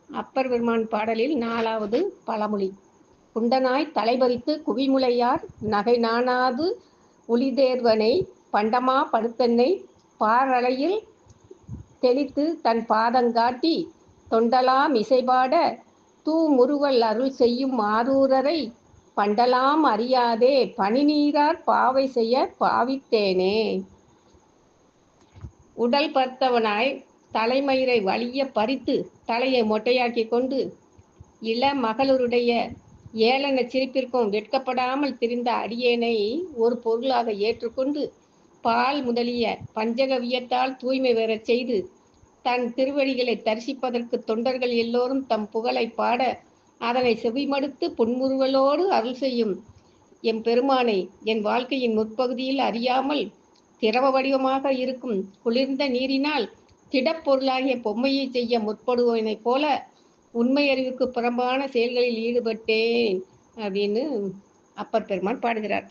அப்பர் பெருமான் பாடலில் 4வது பழமொழி. குண்டனாய் தலைபறித்து குவிமுலையார் நகை நாணாது உளிதேர்வனை பண்டமா படுத்தென்னை பாரலையில் தெளித்து தன் பாதங்காட்டி தொண்டலாம் இசைபாட தூமுறுவல் அருள் செய்யும் ஆரூரரை பண்டலாம் அறியாதே பனிநீரார் பாவை செய்ய பாவித்தேனே. உடல் பருத்தவனாய் தலைமயிரை வலிய பறித்து தலையை மொட்டையாக்கி கொண்டு இள மகளுடைய ஏளன சிரிப்பிற்கும் வெட்கப்படாமல் திரிந்த அடியேனை ஒரு பொருளாக ஏற்றுக்கொண்டு பால் முதலிய பஞ்சகவியத்தால் தூய்மை பெறச் செய்து தன் திருவடிகளை தரிசிப்பதற்கு தொண்டர்கள் எல்லோரும் தம் புகழை பாட அதனை செவிமடுத்து புன்முறுவலோடு அருள் செய்யும் எம் பெருமானை என் வாழ்க்கையின் முற்பகுதியில் அறியாமல் திரவ வடிவமாக இருக்கும் குளிர்ந்த நீரினால் திடப்பொருளாகிய பொம்மையை செய்ய முற்படுவனைப் போல உண்மை அறிவுக்கு புறம்பான செயல்களில் ஈடுபட்டேன் அப்படின்னு அப்பர் பெருமான் பாடுகிறார்.